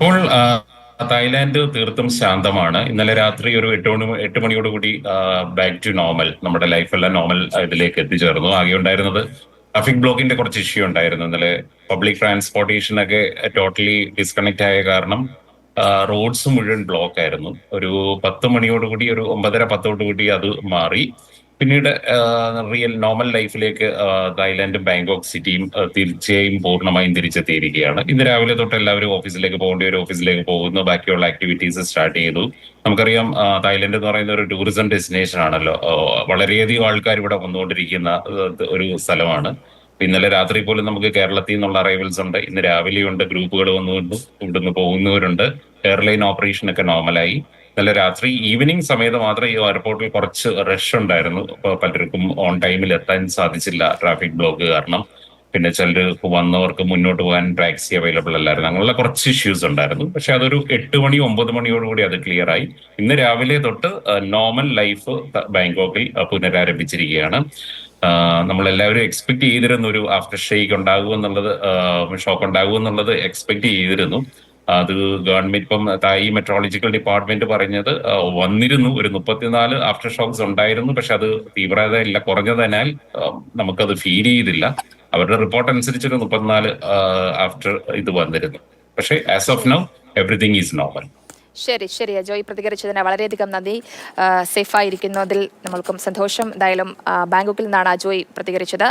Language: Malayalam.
ഇപ്പോൾ തായ്ലാന്റ് തീർത്തും ശാന്തമാണ്. ഇന്നലെ രാത്രി ഒരു 8 മണിയോടുകൂടി ബാക്ക് ടു നോർമൽ, നമ്മുടെ ലൈഫെല്ലാം നോർമൽ ഇതിലേക്ക് എത്തിച്ചേർന്നു. ആകെ ഉണ്ടായിരുന്നത് ട്രാഫിക് ബ്ലോക്കിന്റെ കുറച്ച് ഇഷ്യൂ ഉണ്ടായിരുന്നു. ഇന്നലെ പബ്ലിക് ട്രാൻസ്പോർട്ടേഷൻ ഒക്കെ ടോട്ടലി ഡിസ്കണക്ട് ആയ കാരണം റോഡ്സ് മുഴുവൻ ബ്ലോക്ക് ആയിരുന്നു. ഒരു 10 മണിയോടുകൂടി, ഒരു 9:30-10 അത് മാറി. പിന്നീട് റിയൽ നോർമൽ ലൈഫിലേക്ക് തായ്ലാന്റും ബാങ്കോക്ക് സിറ്റിയും തീർച്ചയായും പൂർണ്ണമായും തിരിച്ചെത്തിയിരിക്കുകയാണ്. ഇന്ന് രാവിലെ തൊട്ട് എല്ലാവരും ഓഫീസിലേക്ക് പോകേണ്ടി ഒരു ഓഫീസിലേക്ക് പോകുന്നു. ബാക്കിയുള്ള ആക്ടിവിറ്റീസ് സ്റ്റാർട്ട് ചെയ്തു. നമുക്കറിയാം, തായ്ലൻഡ് എന്ന് പറയുന്ന ഒരു ടൂറിസം ഡെസ്റ്റിനേഷൻ ആണല്ലോ. വളരെയധികം ആൾക്കാർ ഇവിടെ വന്നുകൊണ്ടിരിക്കുന്ന ഒരു സ്ഥലമാണ്. ഇന്നലെ രാത്രി പോലും നമുക്ക് കേരളത്തിൽ നിന്നുള്ള അറൈവൽസ് ഉണ്ട്. ഇന്ന് രാവിലെയുണ്ട്, ഗ്രൂപ്പുകൾ വന്നുകൊണ്ട് ഇവിടുന്ന് പോകുന്നവരുണ്ട്. എയർലൈൻ ഓപ്പറേഷൻ ഒക്കെ നോർമലായി. ഇന്നലെ രാത്രി ഈവനിങ് സമയത്ത് മാത്രം ഈ എയർപോർട്ടിൽ കുറച്ച് റഷ് ഉണ്ടായിരുന്നു. പലർക്കും ഓൺ ടൈമിൽ എത്താൻ സാധിച്ചില്ല, ട്രാഫിക് ബ്ലോക്ക് കാരണം. പിന്നെ ചിലർ വന്നവർക്ക് മുന്നോട്ട് പോകാൻ ടാക്സി അവൈലബിൾ അല്ലായിരുന്നു. അങ്ങനെയുള്ള കുറച്ച് ഇഷ്യൂസ് ഉണ്ടായിരുന്നു. പക്ഷെ അതൊരു 8 മണി 9 മണിയോടുകൂടി അത് ക്ലിയർ ആയി. ഇന്ന് രാവിലെ തൊട്ട് നോർമൽ ലൈഫ് ബാങ്കോക്കിൽ പുനരാരംഭിച്ചിരിക്കുകയാണ്. നമ്മളെല്ലാവരും എക്സ്പെക്ട് ചെയ്തിരുന്നു ഒരു ആഫ്റ്റർ ഷേക്ക് ഉണ്ടാകുമെന്നുള്ളത്, ഷോക്ക് ഉണ്ടാകുമെന്നുള്ളത് എക്സ്പെക്ട് ചെയ്തിരുന്നു. അത് ഗവൺമെന്റ് ഇപ്പം തായ് മെട്രോളജിക്കൽ ഡിപ്പാർട്ട്മെന്റ് പറഞ്ഞത് വന്നിരുന്നു, ഒരു 34 ആഫ്റ്റർ ഷോക്സ് ഉണ്ടായിരുന്നു. പക്ഷെ അത് തീവ്രത ഇല്ല, കുറഞ്ഞതിനാൽ നമുക്കത് ഫീൽ ചെയ്തില്ല. അവരുടെ റിപ്പോർട്ട് അനുസരിച്ച് ഒരു 34 ആഫ്റ്റർ ഇത് വന്നിരുന്നു. പക്ഷേ ആസ് ഓഫ് ശരി നൗ എവറിഥിങ് ഈസ് നോർമൽ. ശരി ശരി അജോയ്, പ്രതികരിച്ചതിന് വളരെയധികം നന്ദി. സേഫായിരിക്കുന്നതിൽ നമ്മൾക്കും സന്തോഷം. എന്തായാലും ബാങ്കോക്കിൽ നിന്നാണ് അജോയ് പ്രതികരിച്ചത്.